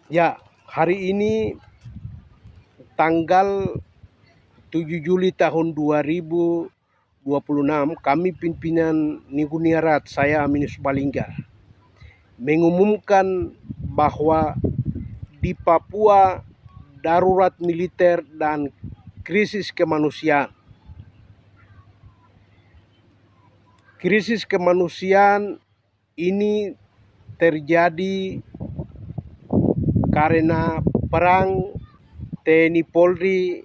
Ya, hari ini tanggal 7 Juli tahun 2026, kami pimpinan Niguniarat, saya Aminus Balingga, mengumumkan bahwa di Papua darurat militer dan krisis kemanusiaan. Krisis kemanusiaan ini terjadi karena perang TNI Polri,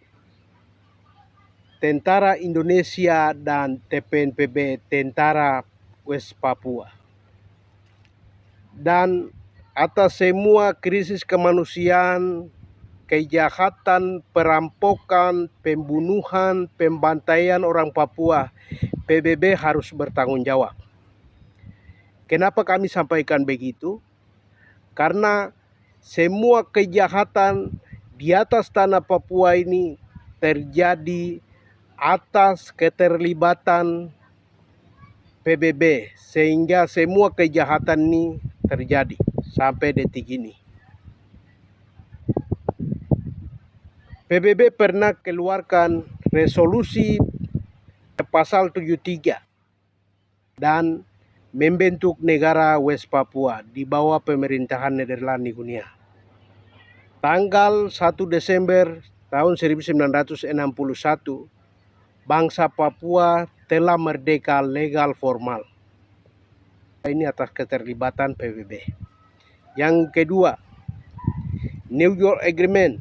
Tentara Indonesia, dan TPNPB, Tentara West Papua. Dan atas semua krisis kemanusiaan, kejahatan, perampokan, pembunuhan, pembantaian orang Papua, PBB harus bertanggung jawab. Kenapa kami sampaikan begitu? Karena semua kejahatan di atas tanah Papua ini terjadi atas keterlibatan PBB, sehingga semua kejahatan ini terjadi sampai detik ini. PBB pernah keluarkan resolusi pasal 73 dan membentuk negara West Papua di bawah pemerintahan Nederland Nigunia. Tanggal 1 Desember tahun 1961, bangsa Papua telah merdeka legal formal. Ini atas keterlibatan PBB. Yang kedua, New York Agreement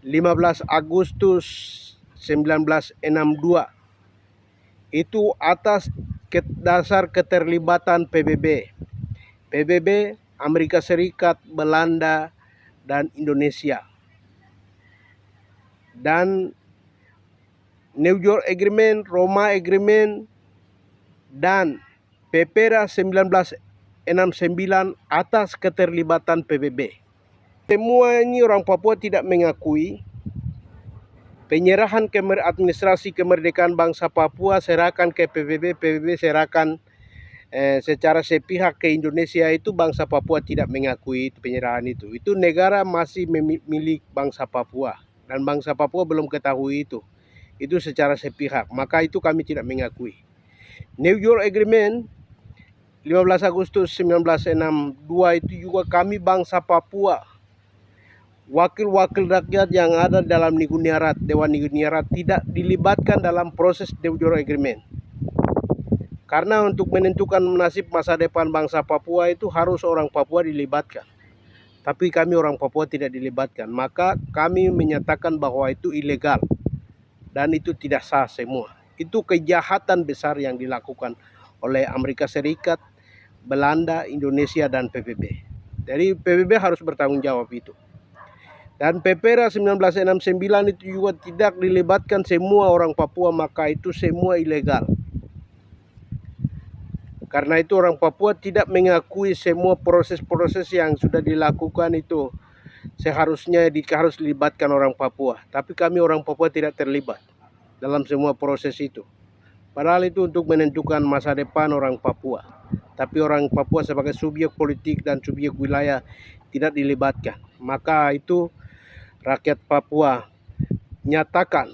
15 Agustus 1962 itu atas dasar keterlibatan PBB, Amerika Serikat, Belanda, dan Indonesia. Dan New York Agreement, Roma Agreement, dan PPRA 1969 atas keterlibatan PBB. Semua ini orang Papua tidak mengakui. Penyerahan administrasi kemerdekaan bangsa Papua serahkan ke PBB, PBB serahkan secara sepihak ke Indonesia, itu bangsa Papua tidak mengakui penyerahan itu. Itu negara masih milik bangsa Papua dan bangsa Papua belum ketahui itu. Itu secara sepihak, maka itu kami tidak mengakui. New York Agreement 15 Agustus 1962 itu juga kami bangsa Papua, wakil-wakil rakyat yang ada dalam Niguniarat, Dewan Niguniarat, tidak dilibatkan dalam proses New York Agreement. Karena untuk menentukan nasib masa depan bangsa Papua itu harus orang Papua dilibatkan. Tapi kami orang Papua tidak dilibatkan. Maka kami menyatakan bahwa itu ilegal dan itu tidak sah semua. Itu kejahatan besar yang dilakukan oleh Amerika Serikat, Belanda, Indonesia, dan PBB. Jadi PBB harus bertanggung jawab itu. Dan PPRA 1969 itu juga tidak dilibatkan semua orang Papua, maka itu semua ilegal. Karena itu orang Papua tidak mengakui semua proses-proses yang sudah dilakukan itu seharusnya harus dilibatkan orang Papua. Tapi kami orang Papua tidak terlibat dalam semua proses itu. Padahal itu untuk menentukan masa depan orang Papua. Tapi orang Papua sebagai subjek politik dan subjek wilayah tidak dilibatkan. Maka itu rakyat Papua nyatakan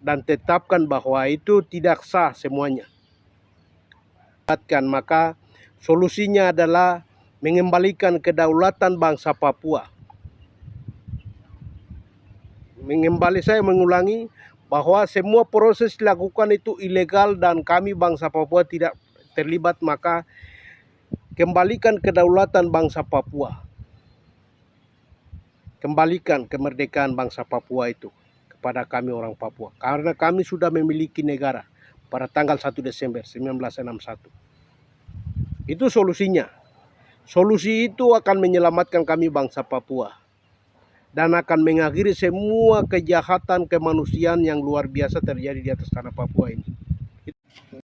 dan tetapkan bahwa itu tidak sah semuanya. Maka solusinya adalah mengembalikan kedaulatan bangsa Papua. Saya mengulangi bahwa semua proses dilakukan itu ilegal dan kami bangsa Papua tidak terlibat, maka kembalikan kedaulatan bangsa Papua. Kembalikan kemerdekaan bangsa Papua itu kepada kami orang Papua. Karena kami sudah memiliki negara pada tanggal 1 Desember 1961. Itu solusinya. Solusi itu akan menyelamatkan kami bangsa Papua. Dan akan mengakhiri semua kejahatan kemanusiaan yang luar biasa terjadi di atas tanah Papua ini.